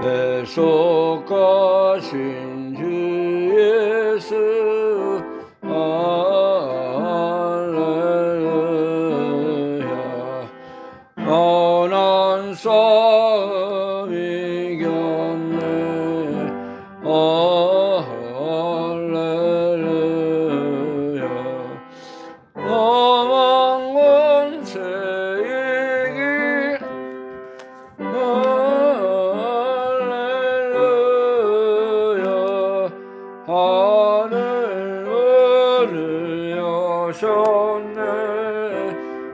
애속하신 주 예수 할렐루야. 어난 싸움 이겼네 할렐루야. 험한 권세 이기 할렐루야. 하늘 문을 여셨네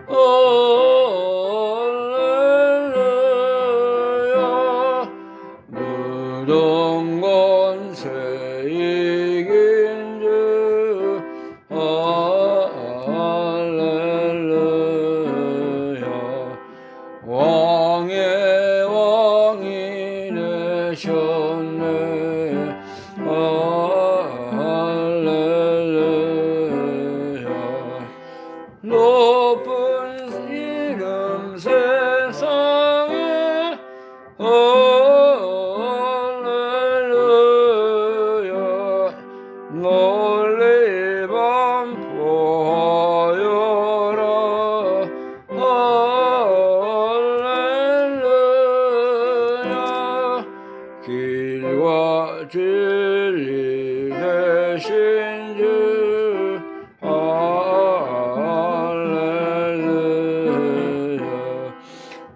할렐루야. 무덤 권세 이긴 주 할렐루야. 왕의 왕이 되셨네 할렐루야. 높은 이름 세상에 할렐루야. 널리 반포하여라 할렐루야. 길과 진리 되신 주 할렐루야.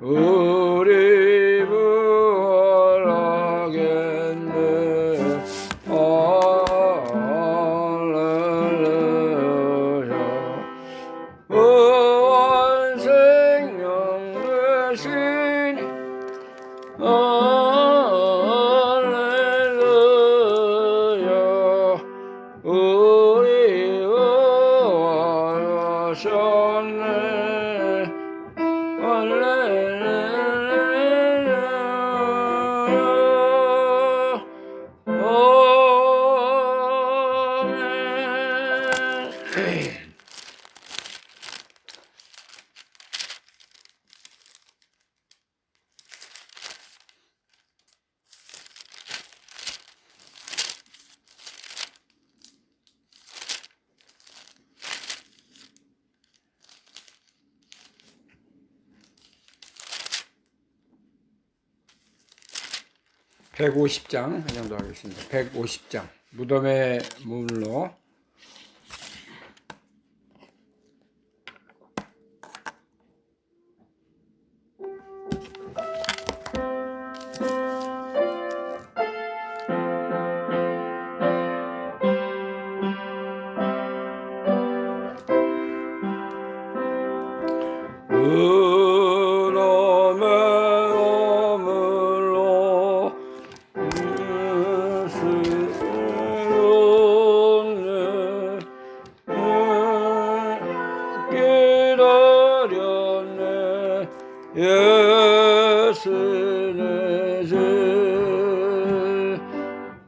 우리 부활하겠네 할렐루야. 부활 생명 되신 할렐루야. 우리 부활하셨네 할렐루야. 아멘. (150장) 이 정도 하겠습니다. 150장 무덤의 문로. 예수는 주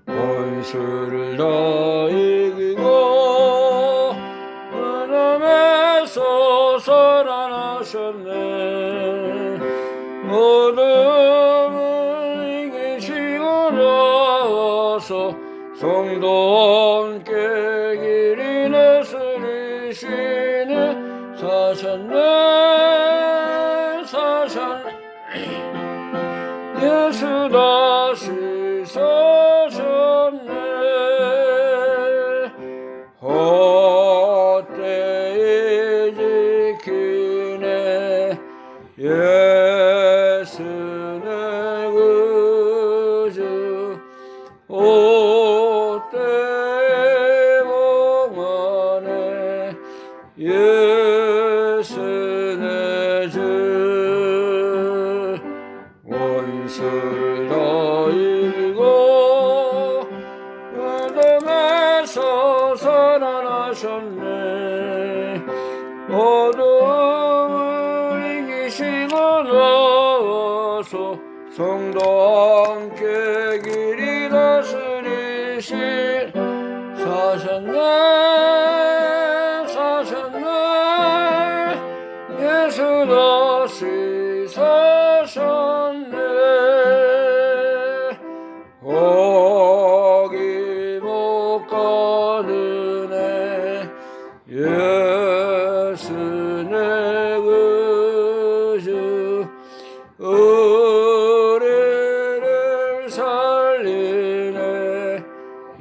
원수를 다 이기고 무덤에서 살아나셨네. 어둠을 이기시고 나와서 성도와 함께 길이 다스리시는 사셨네. 예수 다시 사셨네. 헛되이 지키네 예수는 구주. 헛되이 봉하네 예수는 주. 원수를 다 이기고 무덤에서 살아나셨네. 어둠을 이기시고 나와서 성도와 함께 길이 다스리신 사셨네. 예수 다시 사셨네.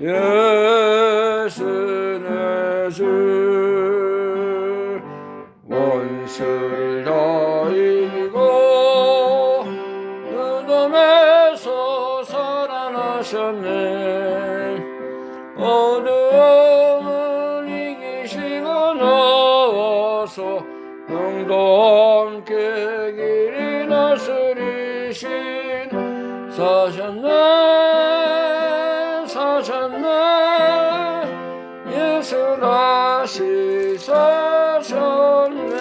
예수 내 주 원수를 다 이기고 무덤에서 살아나셨네. 어둠을 이기시고 나와서 영도 함께 길이 다스리신 사셨네 예수 다시 사셨네.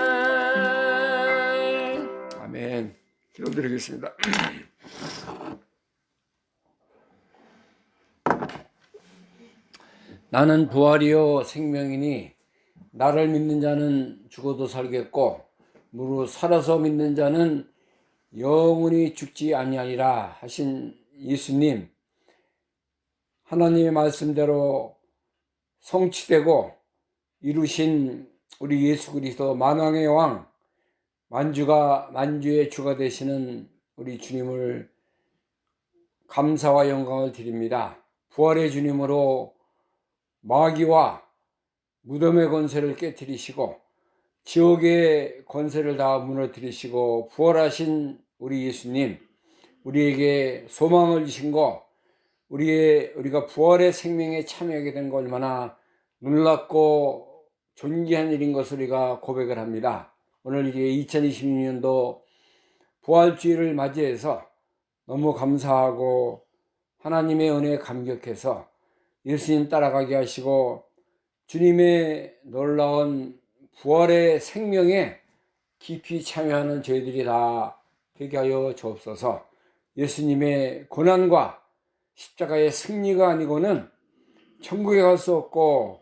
아멘. 기도드리겠습니다. 나는 부활이요 생명이니 나를 믿는 자는 죽어도 살겠고 무릇 살아서 믿는 자는 영원히 죽지 아니하리라 하신 예수님, 하나님의 말씀대로 성취되고 이루신 우리 예수 그리스도 만왕의 왕, 만주의 주가 되시는 우리 주님을 감사와 영광을 드립니다. 부활의 주님으로 마귀와 무덤의 권세를 깨뜨리시고 지옥의 권세를 다 무너뜨리시고 부활하신 우리 예수님, 우리에게 소망을 주신 거, 우리가 부활의 생명에 참여하게 된 거 얼마나 놀랍고 존귀한 일인 것을 우리가 고백을 합니다. 오늘 이게 2026년도 부활주의를 맞이해서 너무 감사하고 하나님의 은혜에 감격해서 예수님 따라가게 하시고 주님의 놀라운 부활의 생명에 깊이 참여하는 저희들이 다 되게 하여 주옵소서. 예수님의 고난과 십자가의 승리가 아니고는 천국에 갈 수 없고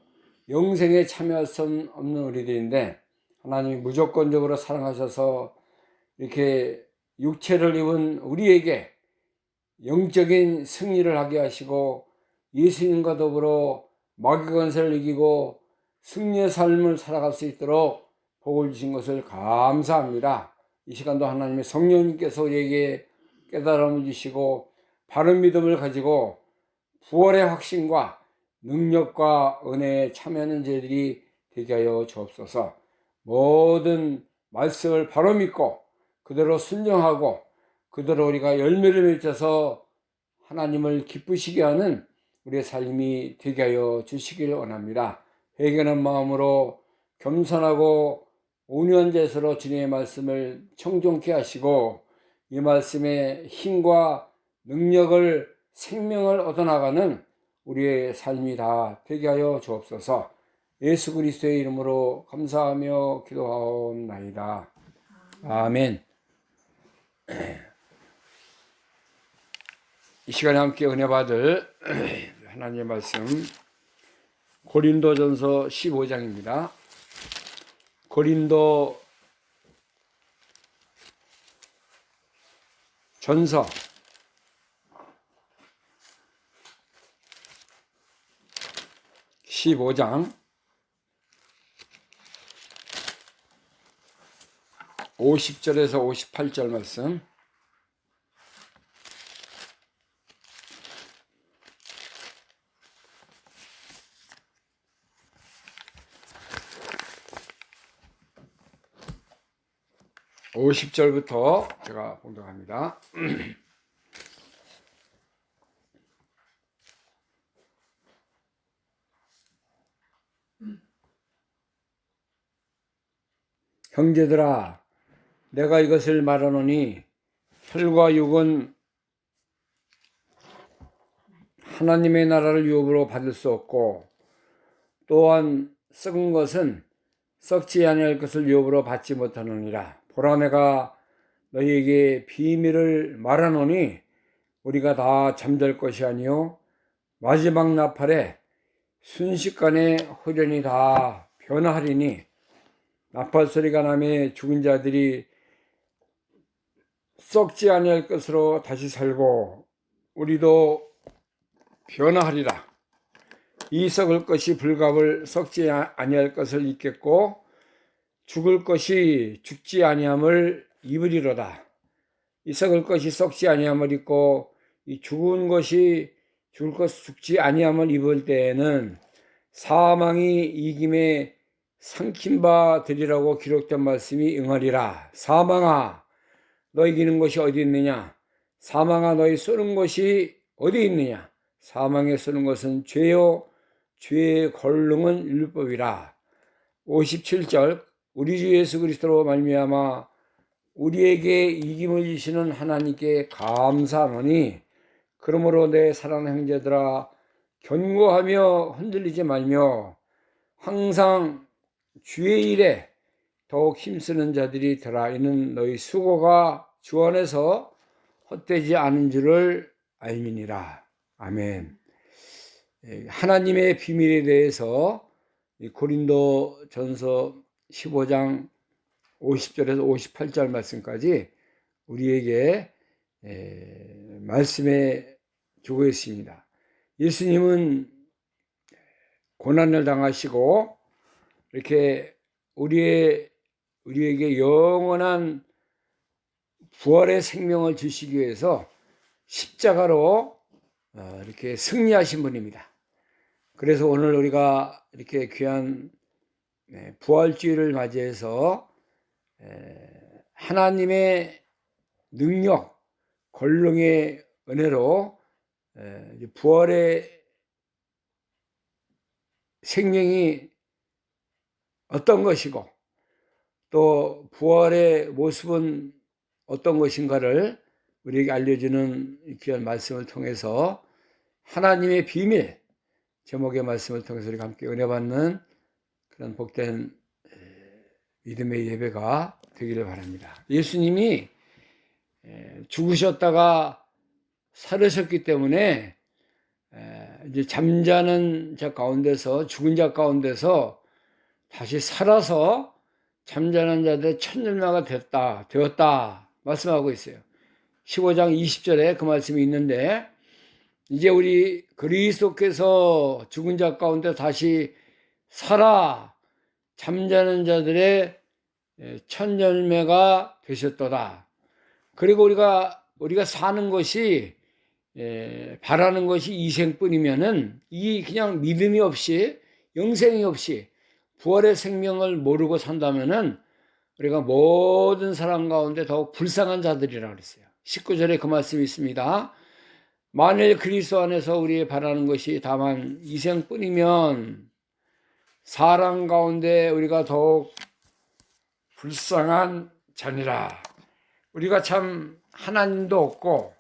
영생에 참여할 수 없는 우리들인데 하나님이 무조건적으로 사랑하셔서 이렇게 육체를 입은 우리에게 영적인 승리를 하게 하시고 예수님과 더불어 마귀 권세를 이기고 승리의 삶을 살아갈 수 있도록 복을 주신 것을 감사합니다. 이 시간도 하나님의 성령님께서 우리에게 깨달음을 주시고 바른 믿음을 가지고 부활의 확신과 능력과 은혜에 참여하는 저희들이 되게 하여 주옵소서. 모든 말씀을 바로 믿고 그대로 순종하고 그대로 우리가 열매를 맺어서 하나님을 기쁘시게 하는 우리의 삶이 되게 하여 주시길 원합니다. 회개하는 마음으로 겸손하고 온유한 자세로 주님의 말씀을 청종케 하시고 이 말씀의 힘과 능력을 생명을 얻어나가는 우리의 삶이 다 되게 하여 주옵소서. 예수 그리스도의 이름으로 감사하며 기도하옵나이다. 아멘. 이 시간에 함께 은혜 받을 하나님의 말씀 고린도전서 15장입니다. 고린도 전서 15장 50절에서 58절 말씀. (50절부터) 제가 봉독합니다. 형제들아, 내가 이것을 말하노니 혈과 육은 하나님의 나라를 유업으로 받을 수 없고 또한 썩은 것은 썩지 아니할 것을 유업으로 받지 못하느니라. 보라, 내가 너희에게 비밀을 말하노니 우리가 다 잠들 것이 아니요 마지막 나팔에 순식간에 홀연히 다 변화하리니 나팔 소리가 나매 죽은 자들이 썩지 아니할 것으로 다시 살고 우리도 변화하리라. 이 썩을 것이 불갑을 썩지 아니할 것을 입겠고 죽을 것이 죽지 아니함을 입으리로다. 이 썩을 것이 썩지 아니함을 입고 이 죽은 것이 죽을 것 죽지 아니함을 입을 때에는 사망이 이김에 삼킨 바 되리라고 기록된 말씀이 응하리라. 사망아, 너 이기는 것이 어디 있느냐? 사망아, 너희 쏘는 것이 어디 있느냐? 사망에 쏘는 것은 죄요, 죄의 권능은 율법이라. 57절, 우리 주 예수 그리스도로 말미암아 우리에게 이김을 주시는 하나님께 감사하노니, 그러므로 내 사랑하는 형제들아, 견고하며 흔들리지 말며 항상 주의 일에 더욱 힘쓰는 자들이 되라. 이는 너희 수고가 주 안에서 헛되지 않은 줄을 알미니라. 아멘. 하나님의 비밀에 대해서 고린도 전서 15장 50절에서 58절 말씀까지 우리에게 말씀해 주고 있습니다. 예수님은 고난을 당하시고 이렇게 우리에게 영원한 부활의 생명을 주시기 위해서 십자가로 이렇게 승리하신 분입니다. 그래서 오늘 우리가 이렇게 귀한 부활주의를 맞이해서 하나님의 능력, 권능의 은혜로 부활의 생명이 어떤 것이고 또 부활의 모습은 어떤 것인가를 우리에게 알려주는 귀한 말씀을 통해서 하나님의 비밀 제목의 말씀을 통해서 우리가 함께 은혜 받는 그런 복된 믿음의 예배가 되기를 바랍니다. 예수님이 죽으셨다가 살으셨기 때문에 이제 잠자는 자 가운데서, 죽은 자 가운데서 다시 살아서 잠자는 자들의 첫 열매가 되었다 말씀하고 있어요. 15장 20절에 그 말씀이 있는데, 이제 우리 그리스도께서 죽은 자 가운데 다시 살아 잠자는 자들의 첫 열매가 되셨도다. 그리고 우리가 사는 것이 바라는 것이 이생뿐이면은, 이 그냥 믿음이 없이, 영생이 없이 부활의 생명을 모르고 산다면은 우리가 모든 사람 가운데 더욱 불쌍한 자들이라고 그랬어요. 19절에 그 말씀이 있습니다. 만일 그리스도 안에서 우리의 바라는 것이 다만 이생뿐이면 사람 가운데 우리가 더욱 불쌍한 자니라. 우리가 참 하나님도 없고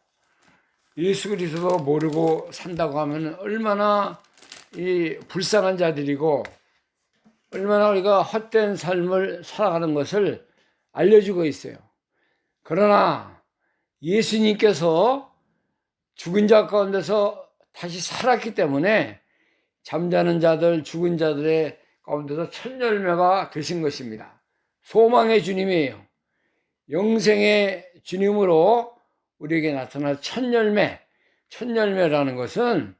예수 그리스도도 모르고 산다고 하면 얼마나 이 불쌍한 자들이고 얼마나 우리가 헛된 삶을 살아가는 것을 알려주고 있어요. 그러나 예수님께서 죽은 자 가운데서 다시 살았기 때문에 잠자는 자들, 죽은 자들의 가운데서 첫 열매가 되신 것입니다. 소망의 주님이에요. 영생의 주님으로 우리에게 나타난 첫 열매라는 것은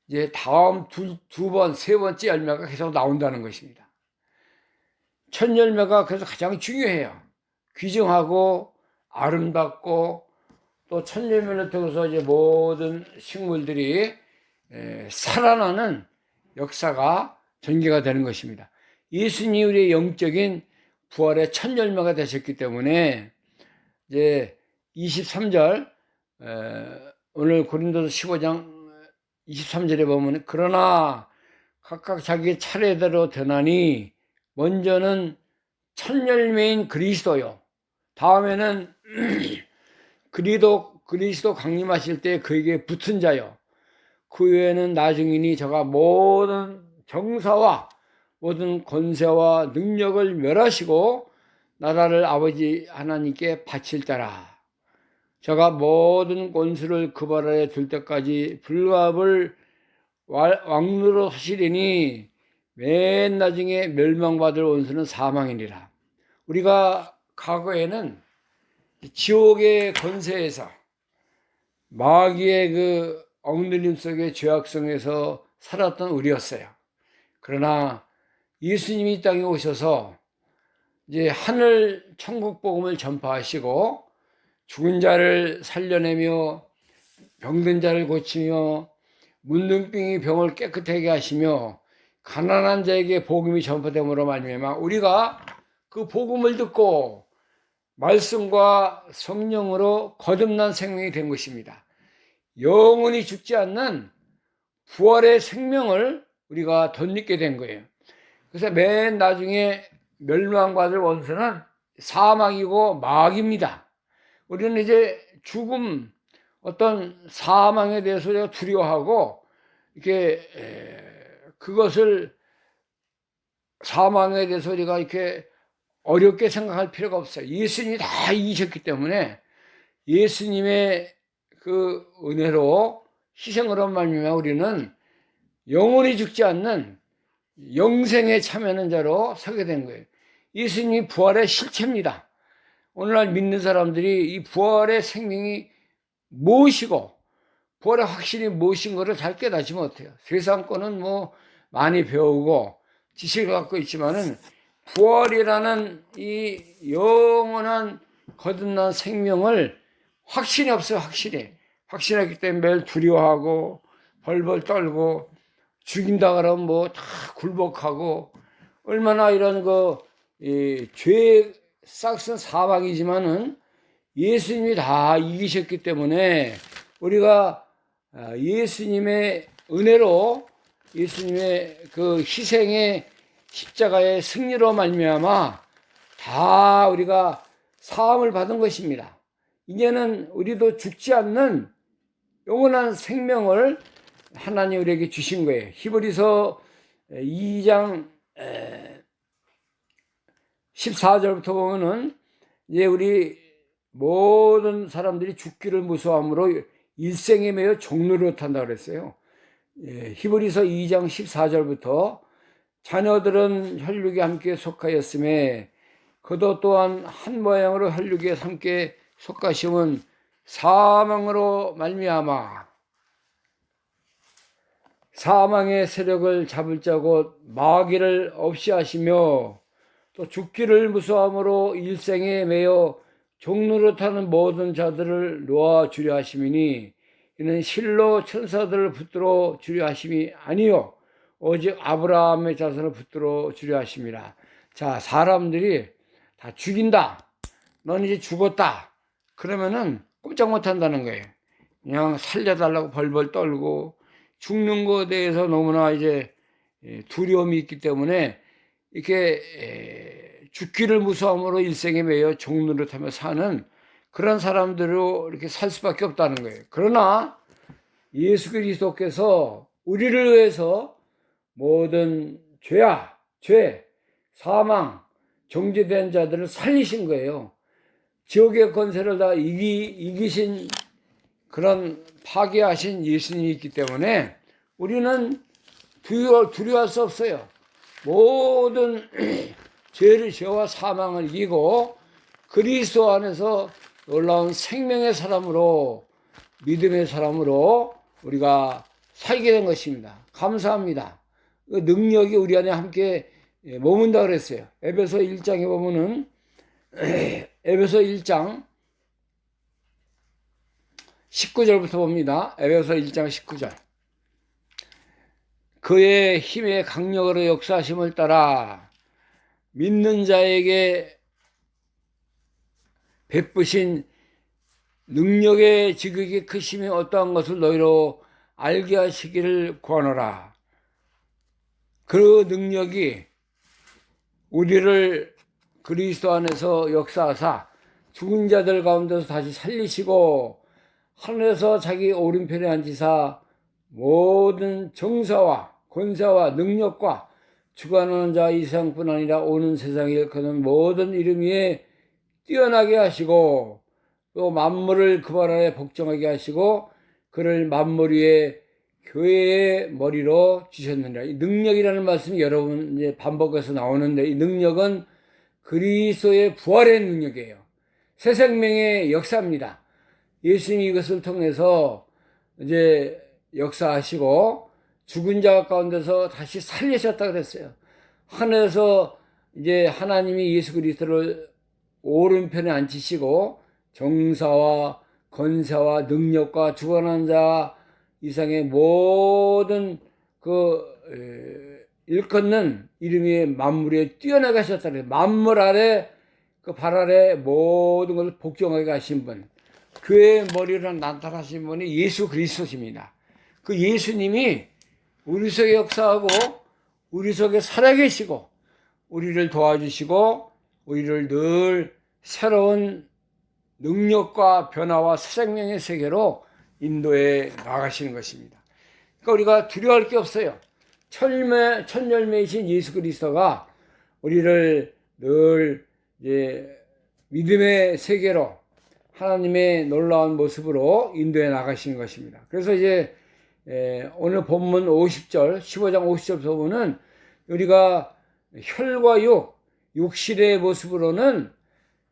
이제 다음 두 번, 세 번째 열매가 계속 나온다는 것입니다. 첫 열매가 그래서 가장 중요해요. 귀중하고 아름답고, 또 첫 열매를 통해서 이제 모든 식물들이 살아나는 역사가 전개가 되는 것입니다. 예수님이 우리의 영적인 부활의 첫 열매가 되셨기 때문에 이제 23절, 오늘 고린도서 15장 23절에 보면, 그러나 각각 자기 차례대로 되나니 먼저는 첫 열매인 그리스도요, 다음에는 그리스도 강림하실 때 그에게 붙은 자요, 그 외에는 나중이니 저가 모든 정사와 모든 권세와 능력을 멸하시고 나라를 아버지 하나님께 바칠 자라. 저가 모든 권수를 그 발 아래 둘 때까지 불갑을 왕노로 하시리니 맨 나중에 멸망받을 원수는 사망이니라. 우리가 과거에는 지옥의 권세에서, 마귀의 그 억눌림 속의 죄악성에서 살았던 우리였어요. 그러나 예수님이 이 땅에 오셔서 이제 하늘 천국 복음을 전파하시고 죽은 자를 살려내며 병든 자를 고치며 문둥병이 병을 깨끗하게 하시며 가난한 자에게 복음이 전파됨으로 말미암아 우리가 그 복음을 듣고 말씀과 성령으로 거듭난 생명이 된 것입니다. 영원히 죽지 않는 부활의 생명을 우리가 덧입게 된 거예요. 그래서 맨 나중에 멸망받을 원수는 사망이고 마귀입니다. 우리는 이제 죽음, 어떤 사망에 대해서 두려워하고 이렇게 그것을 사망에 대해서 우리가 이렇게 어렵게 생각할 필요가 없어요. 예수님이 다 이기셨기 때문에 예수님의 그 은혜로 희생으로 말미암아 우리는 영원히 죽지 않는 영생에 참여하는 자로 서게 된 거예요. 예수님이 부활의 실체입니다. 오늘날 믿는 사람들이 이 부활의 생명이 무엇이고 부활의 확신이 무엇인 것을 잘 깨닫지 못해요. 세상 거는 뭐 많이 배우고 지식을 갖고 있지만은 부활이라는 이 영원한 거듭난 생명을 확신이 없어요. 확신하기 때문에 매일 두려워하고 벌벌 떨고 죽인다 그러면 뭐 다 굴복하고 얼마나 이런 죄의 싹슨 사망이지만은 예수님이 다 이기셨기 때문에 우리가 예수님의 은혜로 예수님의 그 희생의 십자가의 승리로 말미암아 다 우리가 사함을 받은 것입니다. 이제는 우리도 죽지 않는 영원한 생명을 하나님 우리에게 주신 거예요. 히브리서 2장 14절부터 보면은 이제 우리 모든 사람들이 죽기를 무서워함으로 일생에 매여 종로를 탄다 그랬어요. 히브리서 2장 14절부터 자녀들은 혈육에 함께 속하였음에 그도 또한 한 모양으로 혈육에 함께 속하심은 사망으로 말미암아 사망의 세력을 잡을 자고 마귀를 없이 하시며 또 죽기를 무서워함으로 일생에 매여 종로를 타는 모든 자들을 놓아 주려 하심이니 이는 실로 천사들을 붙들어 주려 하심이 아니요 오직 아브라함의 자손을 붙들어 주려 하심이라. 자, 사람들이 다 죽인다. 넌 이제 죽었다. 그러면은 꼼짝 못 한다는 거예요. 그냥 살려달라고 벌벌 떨고 죽는 것에 대해서 너무나 이제 두려움이 있기 때문에 이렇게 죽기를 무서움으로 일생에 매여 종로를 타며 사는 그런 사람들로 이렇게 살 수밖에 없다는 거예요. 그러나 예수 그리스도께서 우리를 위해서 모든 죄, 사망, 정죄된 자들을 살리신 거예요. 지옥의 권세를 다 이기신 그런 파괴하신 예수님이 있기 때문에 우리는 두려워할 수 없어요. 모든 죄와 사망을 이기고 그리스도 안에서 놀라운 생명의 사람으로 믿음의 사람으로 우리가 살게 된 것입니다. 감사합니다. 그 능력이 우리 안에 함께 머문다 그랬어요. 에베소 1장에 보면은 에베소 1장 19절부터 봅니다. 에베소 1장 19절. 그의 힘의 강력으로 역사하심을 따라 믿는 자에게 베푸신 능력의 지극히 크심이 어떠한 것을 너희로 알게 하시기를 구하노라. 그 능력이 우리를 그리스도 안에서 역사하사 죽은 자들 가운데서 다시 살리시고 하늘에서 자기 오른편에 앉으사 모든 정사와 권세와 능력과 주관하는 자 이상뿐 아니라 오는 세상에 일컫는 모든 이름 위에 뛰어나게 하시고 또 만물을 그 발 아래 복종하게 하시고 그를 만물 위에 교회의 머리로 주셨느니라. 이 능력이라는 말씀이 여러 번 이제 반복해서 나오는데 이 능력은 그리스도의 부활의 능력이에요. 새 생명의 역사입니다. 예수님이 이것을 통해서 이제 역사하시고 죽은 자 가운데서 다시 살리셨다 그랬어요. 하늘에서 이제 하나님이 예수 그리스도를 오른편에 앉히시고 정사와 권세와 능력과 주관하는 자 이상의 모든 일컫는 이름이 만물 위에 뛰어나게 하셨다. 만물 아래 그 발 아래 모든 것을 복종하게 하신 분, 그의 머리로 나타나신 분이 예수 그리스도십니다. 그 예수님이 우리 속에 역사하고 우리 속에 살아계시고 우리를 도와주시고 우리를 늘 새로운 능력과 변화와 새 생명의 세계로 인도해 나가시는 것입니다. 그러니까 우리가 두려워할 게 없어요. 천열매이신 예수 그리스도가 우리를 늘 이제 믿음의 세계로 하나님의 놀라운 모습으로 인도해 나가시는 것입니다. 그래서 이제 오늘 본문 50절, 15장 50절 보면은 우리가 혈과 육신의 모습으로는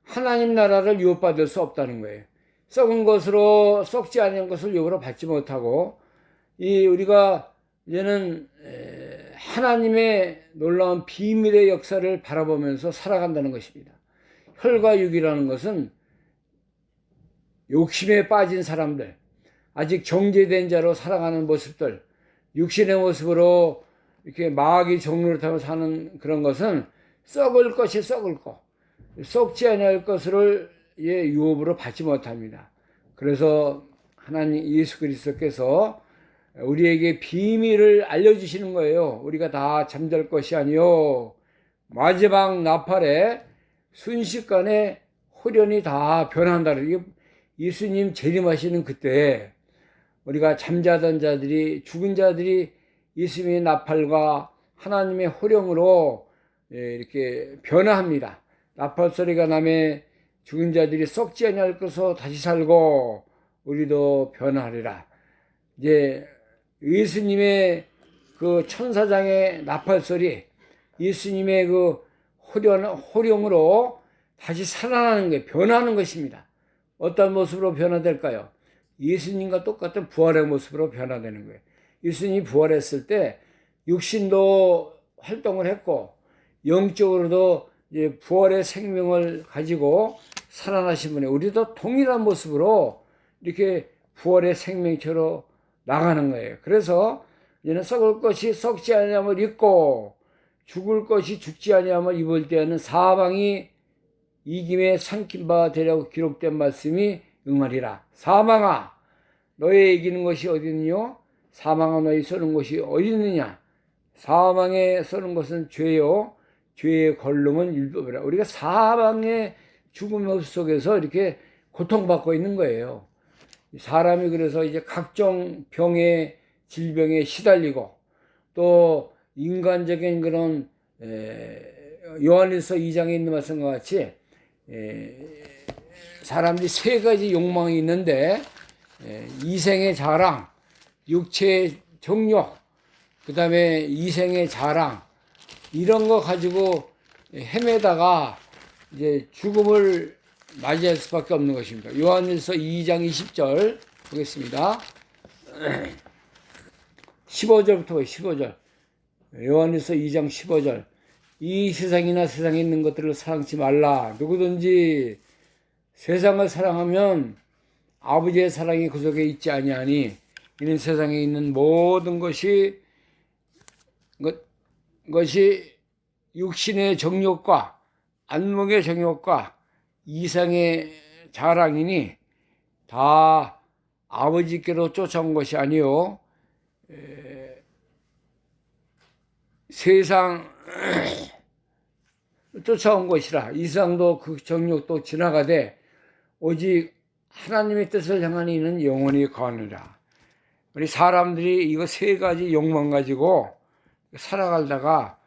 하나님 나라를 유업받을 수 없다는 거예요. 썩은 것으로 썩지 않은 것을 유업으로 받지 못하고 우리가 이제는 하나님의 놀라운 비밀의 역사를 바라보면서 살아간다는 것입니다. 혈과 육이라는 것은 욕심에 빠진 사람들, 아직 정죄된 자로 살아가는 모습들, 육신의 모습으로 이렇게 마귀 종노릇하며 사는 그런 것은 썩을 것이 썩을 것, 썩지 아니할 것을 유업으로 받지 못합니다. 그래서 하나님 예수 그리스도께서 우리에게 비밀을 알려주시는 거예요. 우리가 다 잠잘 것이 아니요 마지막 나팔에 순식간에 호련이 다 변한다는, 이게 예수님 재림하시는 그때 우리가 잠자던 자들이, 죽은 자들이 예수님의 나팔과 하나님의 호령으로 이렇게 변화합니다. 나팔 소리가 나매 죽은 자들이 썩지 아니할 것으로 다시 살고 우리도 변화하리라. 이제 예수님의 그 천사장의 나팔 소리, 예수님의 그 호령으로 다시 살아나는 게 변화하는 것입니다. 어떤 모습으로 변화될까요? 예수님과 똑같은 부활의 모습으로 변화되는 거예요. 예수님이 부활했을 때 육신도 활동을 했고 영적으로도 이제 부활의 생명을 가지고 살아나신 분이, 우리도 동일한 모습으로 이렇게 부활의 생명체로 나가는 거예요. 그래서 이제는 썩을 것이 썩지 아니함을 입고 죽을 것이 죽지 아니함을 입을 때에는 사망이 이김에 삼킨 바 되라고 기록된 말씀이 응하리라. 사망아, 너의 이기는 것이 어디 있느뇨? 사망아, 너의 서는 것이 어디 있느냐? 사망에 서는 것은 죄요, 죄의 권능은 율법이라. 우리가 사망의 죽음의 속에서 이렇게 고통받고 있는 거예요. 사람이 그래서 이제 각종 병에, 질병에 시달리고, 또 인간적인 그런 요한일서 2장에 있는 말씀과 같이 사람들이 세 가지 욕망이 있는데, 이생의 자랑, 육체의 정욕, 그 다음에 이생의 자랑, 이런 거 가지고 헤매다가 이제 죽음을 맞이할 수밖에 없는 것입니다. 요한일서 2장 20절 보겠습니다. 15절부터 보세요. 15절. 요한일서 2장 15절. 이 세상이나 세상에 있는 것들을 사랑치 말라. 누구든지 세상을 사랑하면 아버지의 사랑이 그 속에 있지 아니하니, 이는 세상에 있는 모든 것이 육신의 정욕과 안목의 정욕과 이상의 자랑이니 다 아버지께로 쫓아온 것이 아니요 세상 쫓아온 것이라. 이상도 그 정욕도 지나가되 오직 하나님의 뜻을 향한 이는 영원히 거하느라. 우리 사람들이 이거 세 가지 욕망 가지고 살아가다가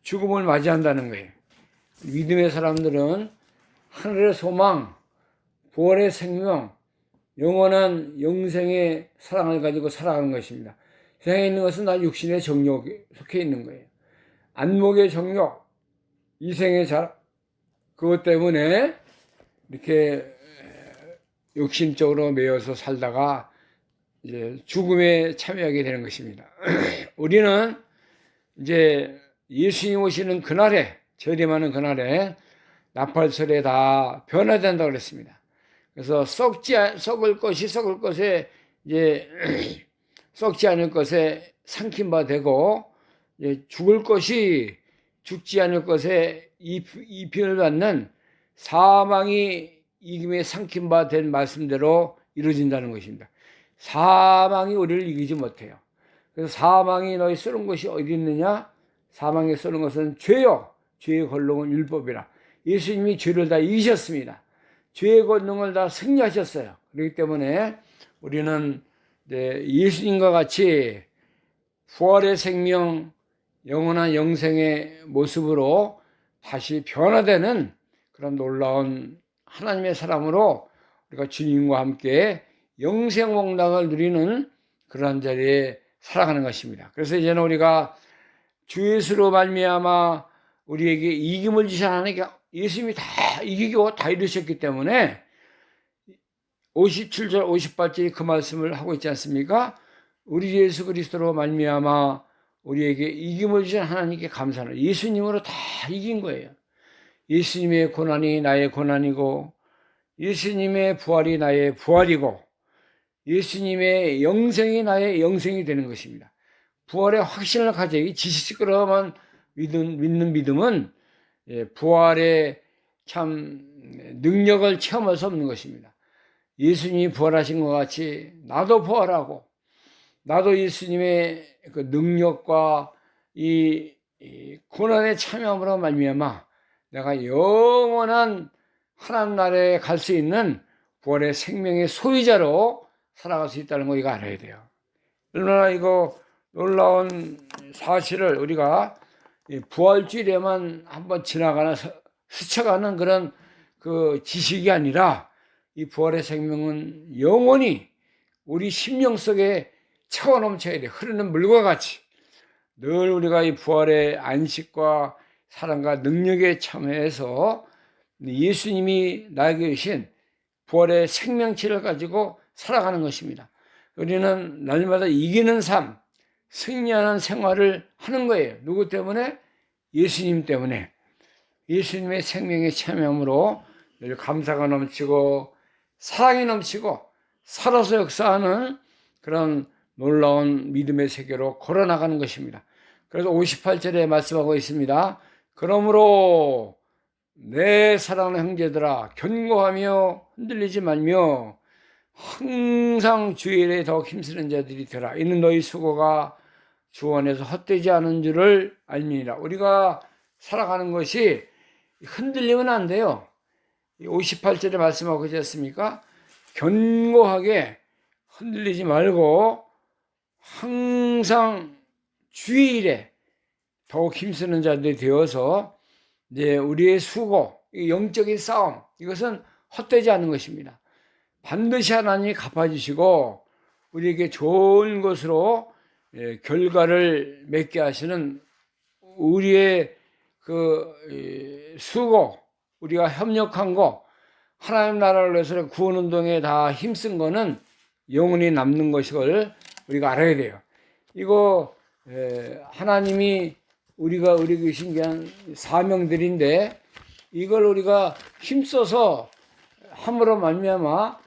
죽음을 맞이한다는 거예요. 믿음의 사람들은 하늘의 소망, 부활의 생명, 영원한 영생의 사랑을 가지고 살아가는 것입니다. 세상에 있는 것은 다 육신의 정욕에 속해 있는 거예요. 안목의 정욕, 이생의 자랑, 그것 때문에 이렇게 욕심적으로 매여서 살다가 이제 죽음에 참여하게 되는 것입니다. 우리는 이제 예수님 오시는 그날에, 재림하는 그날에 나팔소리에 다 변화된다고 그랬습니다. 그래서 썩을 것이 썩을 것에 이제 썩지 않을 것에 삼킨 바 되고 죽을 것이 죽지 않을 것에 이편을 받는 사망이 이김에 삼킨 바 된 말씀대로 이루어진다는 것입니다. 사망이 우리를 이기지 못해요. 그래서 사망이 너희 쏘는 것이 어디 있느냐? 사망에 쏘는 것은 죄요. 죄의 권능은 율법이라. 예수님이 죄를 다 이기셨습니다. 죄의 권능을 다 승리하셨어요. 그렇기 때문에 우리는 예수님과 같이 부활의 생명, 영원한 영생의 모습으로 다시 변화되는 그런 놀라운 하나님의 사람으로 우리가 주님과 함께 영생복락을 누리는 그러한 자리에 살아가는 것입니다. 그래서 이제는 우리가 주 예수로 말미암아 우리에게 이김을 주신 하나님께 예수님이 다 이기고 다 이루셨기 때문에 57절 58절이 그 말씀을 하고 있지 않습니까? 우리 예수 그리스도로 말미암아 우리에게 이김을 주신 하나님께 감사하는 예수님으로 다 이긴 거예요. 예수님의 고난이 나의 고난이고 예수님의 부활이 나의 부활이고 예수님의 영생이 나의 영생이 되는 것입니다. 부활의 확신을 가져야 지식으로만 믿는 믿음은 부활의 참 능력을 체험할 수 없는 것입니다. 예수님이 부활하신 것 같이 나도 부활하고 나도 예수님의 그 능력과 이 고난의 참여함으로 말미암아 내가 영원한 하나님 나라에 갈 수 있는 부활의 생명의 소유자로 살아갈 수 있다는 거 이거 알아야 돼요. 얼마나 이거 놀라운 사실을 우리가 부활주일에만 한번 지나가나 스쳐가는 그런 그 지식이 아니라 이 부활의 생명은 영원히 우리 심령 속에 차고 넘쳐야 돼. 흐르는 물과 같이 늘 우리가 이 부활의 안식과 사랑과 능력에 참여해서 예수님이 나에게 주신 부활의 생명체를 가지고 살아가는 것입니다. 우리는 날마다 이기는 삶, 승리하는 생활을 하는 거예요. 누구 때문에? 예수님 때문에. 예수님의 생명에 참여함으로 늘 감사가 넘치고 사랑이 넘치고 살아서 역사하는 그런 놀라운 믿음의 세계로 걸어나가는 것입니다. 그래서 58절에 말씀하고 있습니다. 그러므로 내 사랑하는 형제들아 견고하며 흔들리지 말며 항상 주일에 더욱 힘쓰는 자들이 되라. 이는 너희 수고가 주 안에서 헛되지 않은 줄을 알미니라. 우리가 살아가는 것이 흔들리면 안 돼요. 58절에 말씀하고 있지 않습니까? 견고하게 흔들리지 말고 항상 주일에 더욱 힘쓰는 자들이 되어서 이제 우리의 수고, 영적인 싸움, 이것은 헛되지 않는 것입니다. 반드시 하나님이 갚아주시고 우리에게 좋은 것으로 결과를 맺게 하시는 우리의 그 수고, 우리가 협력한 거, 하나님 나라를 위해서 구원운동에 다 힘쓴 거는 영원히 남는 것을 우리가 알아야 돼요. 이거 하나님이 우리가 신기한 사명들인데 이걸 우리가 힘써서 함으로 말미암아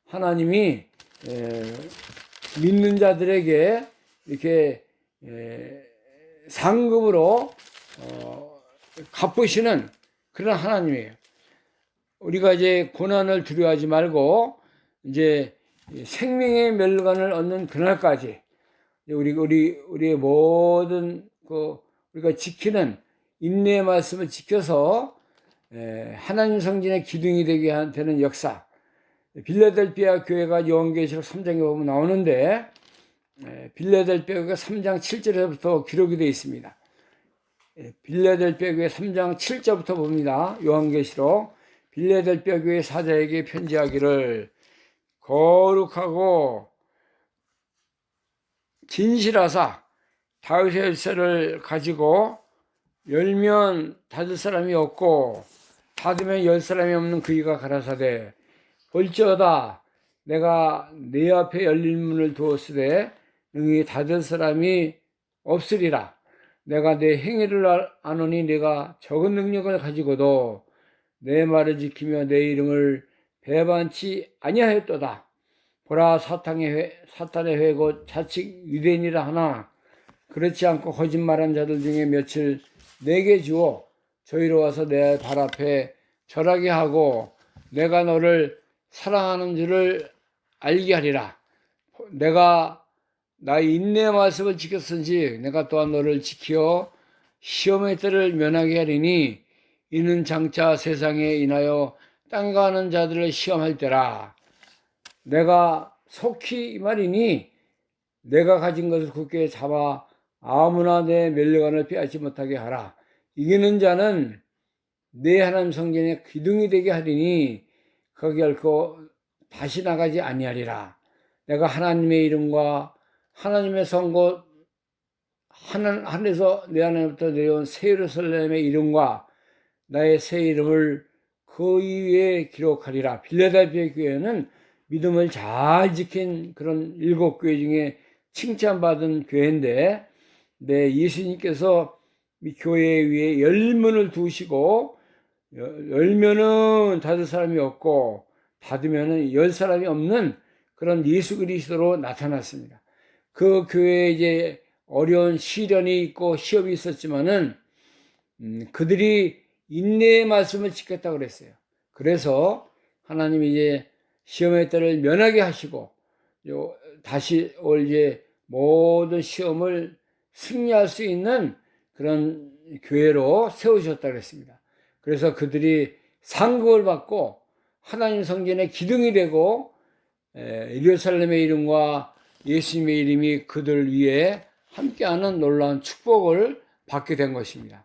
하나님이 믿는 자들에게 이렇게 상급으로 갚으시는 그런 하나님이에요. 우리가 이제 고난을 두려워하지 말고 이제 생명의 멸관을 얻는 그날까지 우리의 모든 우리가 지키는 인내의 말씀을 지켜서 하나님 성전의 기둥이 되게 되는 역사. 빌라델피아 교회가 요한계시록 3장에 보면 나오는데 빌라델피아 교회가 3장 7절부터 기록이 되어 있습니다. 빌라델피아 교회 3장 7절부터 봅니다. 요한계시록 빌라델피아 교회 사자에게 편지하기를 거룩하고 진실하사 다윗의 열쇠를 가지고 열면 닫을 사람이 없고 닫으면 열 사람이 없는 그이가 가라사대 볼지어다 내가 네 앞에 열린 문을 두었으되 능히 닫을 사람이 없으리라. 내가 내 행위를 아노니 내가 적은 능력을 가지고도 내 말을 지키며 내 이름을 배반치 아니하였도다. 보라 사탄의 회고 자칫 유대인이라 하나 그렇지 않고 거짓말한 자들 중에 며칠 내게 주어 저희로 와서 내 발 앞에 절하게 하고 내가 너를 사랑하는 줄을 알게 하리라. 내가 나의 인내의 말씀을 지켰은지 내가 또한 너를 지켜 시험의 때를 면하게 하리니 이는 장차 세상에 인하여 땅에 가는 자들을 시험할 때라. 내가 속히 이 말이니 내가 가진 것을 굳게 잡아 아무나 내 멸류관을 빼앗지 못하게 하라. 이기는 자는 내 하나님 성전에 기둥이 되게 하리니 거기 결코 다시 나가지 아니하리라. 내가 하나님의 이름과 하나님의 성곳 하늘에서 내 하나님부터 내려온 새 예루살렘의 이름과 나의 새 이름을 그 위에 기록하리라. 빌라델피아 교회는 믿음을 잘 지킨 그런 7교회 중에 칭찬받은 교회인데, 예수님께서 이 교회 위에 열문을 두시고, 열면은 닫을 사람이 없고, 닫으면은 열 사람이 없는 그런 예수 그리스도로 나타났습니다. 그 교회에 이제 어려운 시련이 있고 시험이 있었지만은, 그들이 인내의 말씀을 지켰다고 그랬어요. 그래서 하나님이 이제 시험의 때를 면하게 하시고, 다시 올 이제 모든 시험을 승리할 수 있는 그런 교회로 세우셨다고 그랬습니다. 그래서 그들이 상급을 받고 하나님 성전의 기둥이 되고, 예루살렘의 이름과 예수님의 이름이 그들 위에 함께하는 놀라운 축복을 받게 된 것입니다.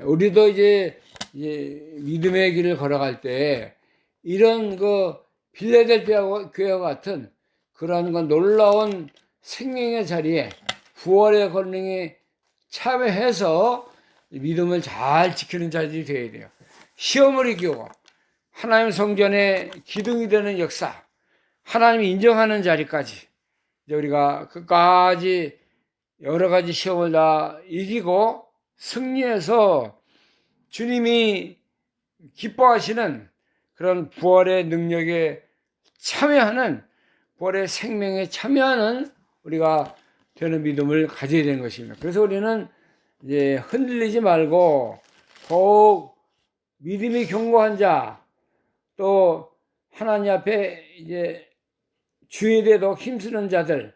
우리도 이제 믿음의 길을 걸어갈 때 이런 그 빌라델피아 교회와 같은 그러한 놀라운 생명의 자리에 부활의 권능에 참여해서 믿음을 잘 지키는 자들이 되어야 돼요. 시험을 이기고 하나님 성전의 기둥이 되는 역사, 하나님이 인정하는 자리까지 이제 우리가 끝까지 여러 가지 시험을 다 이기고 승리해서 주님이 기뻐하시는 그런 부활의 능력에 참여하는, 부활의 생명에 참여하는 우리가 되는 믿음을 가져야 되는 것입니다. 그래서 우리는 이제 흔들리지 말고 더욱 믿음이 견고한 자, 또 하나님 앞에 이제 주에 대해 더 힘쓰는 자들,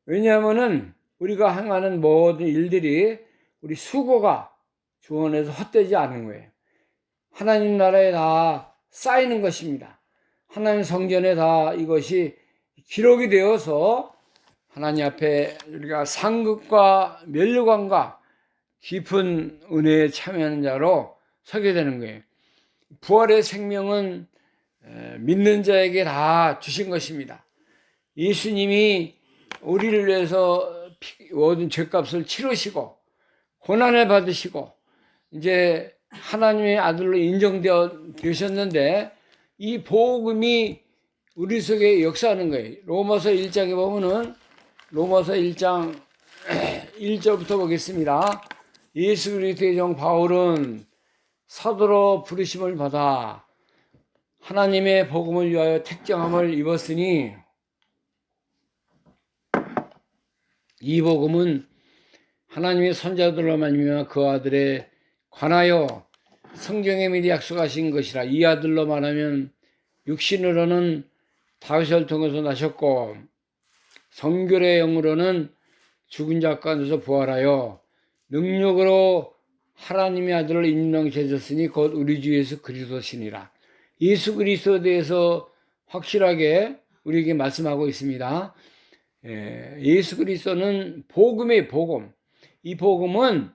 왜냐하면은 우리가 행하는 모든 일들이 우리 수고가 주원에서 헛되지 않은 거예요. 하나님 나라에 다 쌓이는 것입니다. 하나님 성전에 다 이것이 기록이 되어서 하나님 앞에 우리가 상급과 멸류관과 깊은 은혜에 참여하는 자로 서게 되는 거예요. 부활의 생명은 믿는 자에게 다 주신 것입니다. 예수님이 우리를 위해서 모든 죄값을 치르시고 고난을 받으시고 이제 하나님의 아들로 인정되셨는데 이 복음이 우리 속에 역사하는 거예요. 로마서 1장에 보면은 로마서 1장 1절부터 보겠습니다. 예수 그리스도의 종 바울은 사도로 부르심을 받아 하나님의 복음을 위하여 택정함을 입었으니 이 복음은 하나님의 선자들로 말미암아 그 아들에 관하여 성경에 미리 약속하신 것이라. 이 아들로 말하면 육신으로는 다윗을 통해서 나셨고 성결의 영으로는 죽은 자 가운데서 부활하여 능력으로 하나님의 아들을 인정케 하셨으니 곧 우리 주 예수 그리스도시니라. 예수 그리스도에 대해서 확실하게 우리에게 말씀하고 있습니다. 예수 그리스도는 복음의 복음. 이 복음은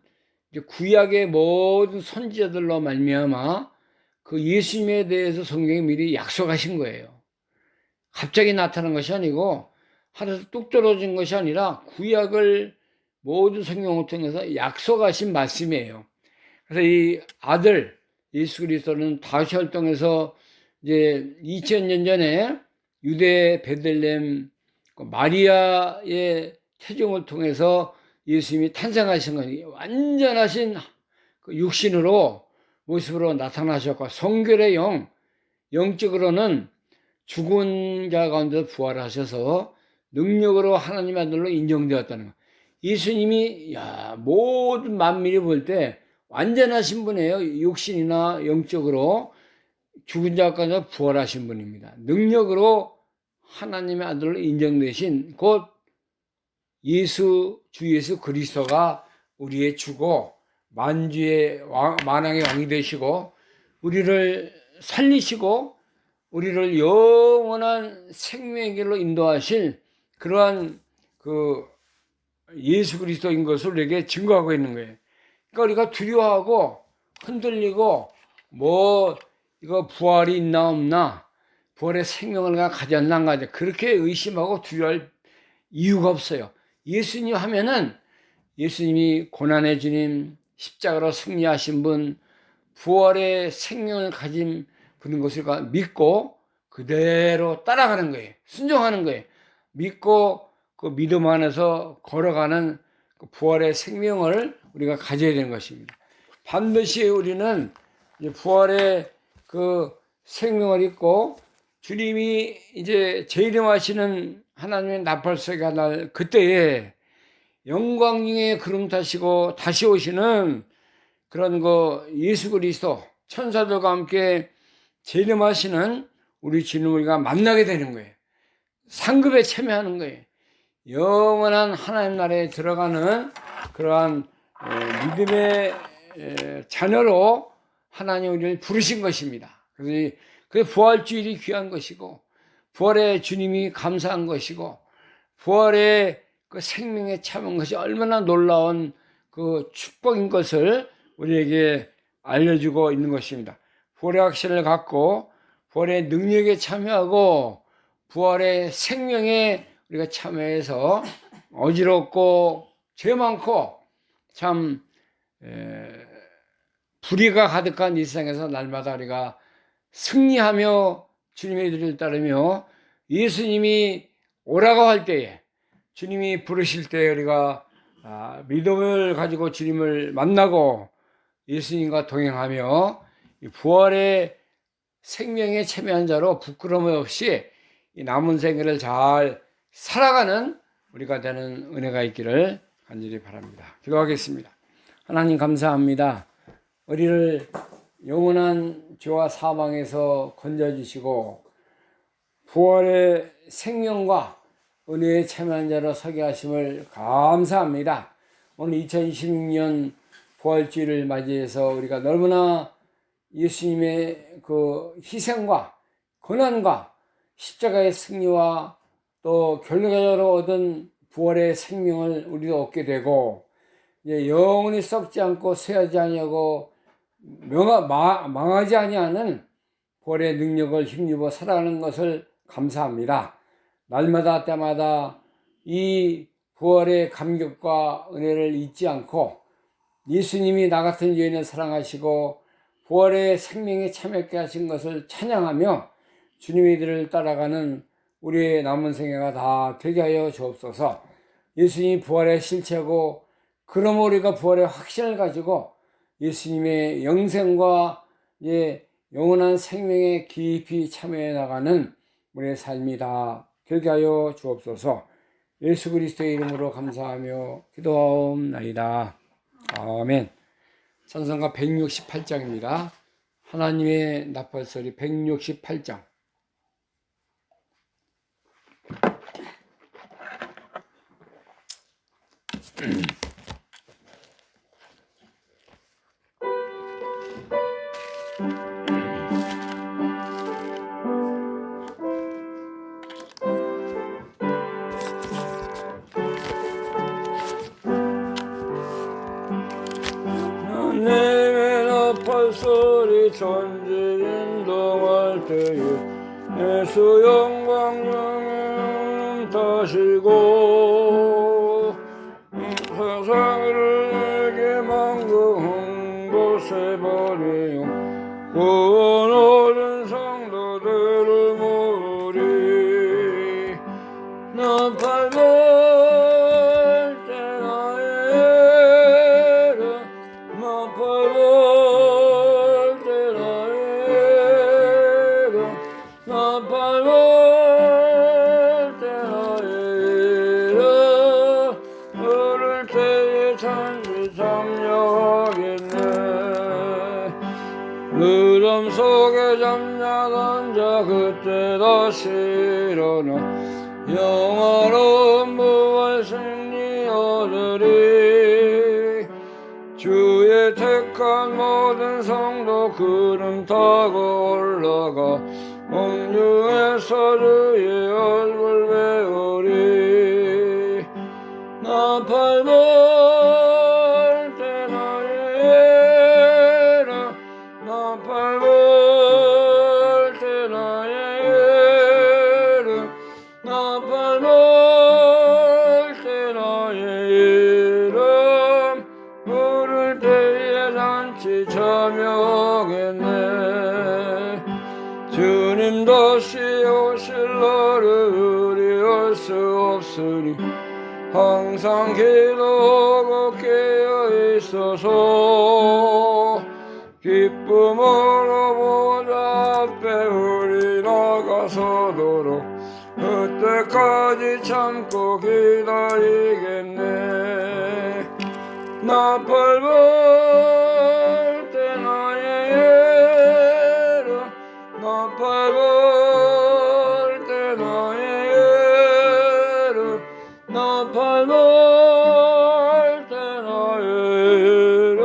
구약의 모든 선지자들로 말미암아 그 예수님에 대해서 성경이 미리 약속하신 거예요. 갑자기 나타난 것이 아니고 하늘에서 뚝 떨어진 것이 아니라 구약을 모든 성경을 통해서 약속하신 말씀이에요. 그래서 이 아들 예수 그리스도는 다윗 혈통에서 이제 2000년 전에 유대 베들레헴 마리아의 태중을 통해서 예수님이 탄생하신 거니 완전하신 그 육신으로 모습으로 나타나셨고 성결의 영, 영적으로는 죽은 자 가운데 부활하셔서 능력으로 하나님의 아들로 인정되었다는 거. 예수님이 모든 만민이 볼 때 완전하신 분이에요. 육신이나 영적으로 죽은 자 가운데 부활하신 분입니다. 능력으로 하나님의 아들로 인정되신 곧 주 예수 그리스도가 우리의 주고 만주의 만왕의 왕이 되시고 우리를 살리시고 우리를 영원한 생명의 길로 인도하실 그러한 그 예수 그리스도인 것을 우리에게 증거하고 있는 거예요. 그러니까 우리가 두려워하고 흔들리고 이거 부활이 있나 없나, 부활의 생명을 가졌나 안 가졌나 그렇게 의심하고 두려워할 이유가 없어요. 예수님 하면은 예수님이 고난의 주님, 십자가로 승리하신 분, 부활의 생명을 가진 분인 것을 믿고 그대로 따라가는 거예요. 순종하는 거예요. 믿고 그 믿음 안에서 걸어가는 그 부활의 생명을 우리가 가져야 되는 것입니다. 반드시 우리는 부활의 그 생명을 잊고 주님이 이제 재림하시는 하나님의 나팔소리가 날 그때에 영광 중에 구름 타시고 다시 오시는 그런 예수 그리스도 천사들과 함께 재림하시는 우리 주님을 우리가 만나게 되는 거예요. 상급에 참여하는 거예요. 영원한 하나님 나라에 들어가는 그러한 믿음의 자녀로 하나님 우리를 부르신 것입니다. 그래서 그 부활주일이 귀한 것이고 부활의 주님이 감사한 것이고 부활의 그 생명에 참은 것이 얼마나 놀라운 그 축복인 것을 우리에게 알려주고 있는 것입니다. 부활의 확신을 갖고 부활의 능력에 참여하고 부활의 생명에 우리가 참여해서 어지럽고 죄 많고 참 불의가 가득한 이 세상에서 날마다 우리가 승리하며 주님의 뜻을 따르며 예수님이 오라고 할 때에 주님이 부르실 때 우리가 믿음을 가지고 주님을 만나고 예수님과 동행하며 부활의 생명에 참여한 자로 부끄러움 없이 남은 생애를 잘 살아가는 우리가 되는 은혜가 있기를 간절히 바랍니다. 기도하겠습니다. 하나님 감사합니다. 우리를 영원한 죄와 사망에서 건져주시고 부활의 생명과 은혜에 참여한 자로 서게 하심을 감사합니다. 오늘 2026년 부활주일을 맞이해서 우리가 너무나 예수님의 그 희생과 고난과 십자가의 승리와 또 결과적으로 얻은 부활의 생명을 우리도 얻게 되고 이제 영원히 썩지 않고 쇠하지 아니하고 망하지 아니하는 부활의 능력을 힘입어 살아가는 것을 감사합니다. 날마다 때마다 이 부활의 감격과 은혜를 잊지 않고 예수님이 나 같은 죄인을 사랑하시고 부활의 생명에 참여하게 하신 것을 찬양하며 주님의 길을 따라가는 우리의 남은 생애가 다 되게 하여 주옵소서. 예수님이 부활의 실체고 그러므로 우리가 부활의 확신을 가지고 예수님의 영생과 영원한 생명에 깊이 참여해 나가는 우리의 삶이 다 되게 하여 주옵소서. 예수 그리스도의 이름으로 감사하며 기도하옵나이다. 아멘. 찬송가 168장입니다. 하나님의 나팔소리 168장. 하나님의 나팔소리 천지인동할 때에 예수 영광 중에 타시고 세상을 내게 만금 곳에 버리고 구원 얻은 성도들을 모으리 나팔 불 때 나의 나팔 불 때 나의 나팔 불 찬시 참여하겠네. 무덤 속에 잠자던 자 그때 다시 일어나 영화로운 부활 승리 얻으리. 주의 택한 모든 성도 구름 타고 올라가 공중에서 주의 얼굴 배우리. 나팔 불 때 나의 예라. 나팔 불 때 나의 예라. 나팔 불 때 나의 이름 부를 때에 잔치 참여하겠네. 주님 다시 오실 날을 우리할 수 없으니 항상 기도하고 깨어 있어서 기쁨으로 보좌 앞에 우리 나가서도록 그때까지 참고 기다리겠네. 나팔 불 때 나의 예라. 나팔 불 때 나의 예라. 나팔 불 때 나의 예라.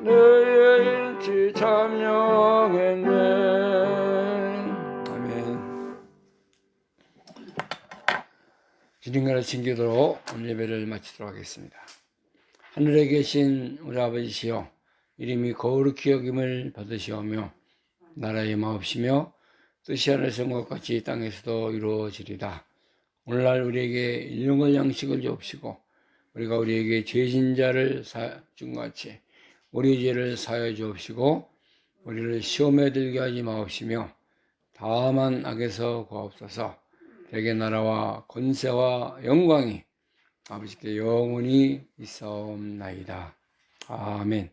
내의 일치 참여하겠네. 아멘. 주님과 친기도로 오늘 예배를 마치도록 하겠습니다. 하늘에 계신 우리 아버지시여, 이름이 거룩히 여김을 받으시오며 나라의 마옵시며 뜻이 하늘에서 것 같이 땅에서도 이루어지리다. 오늘날 우리에게 일용할 양식을 주옵시고 우리가 우리에게 죄진 자를 준 같이 우리 죄를 사하여 주옵시고 우리를 시험에 들게 하지 마옵시며 다만 악에서 구하옵소서. 대개 나라와 권세와 영광이 아버지께 영원히 있사옵나이다. 아멘.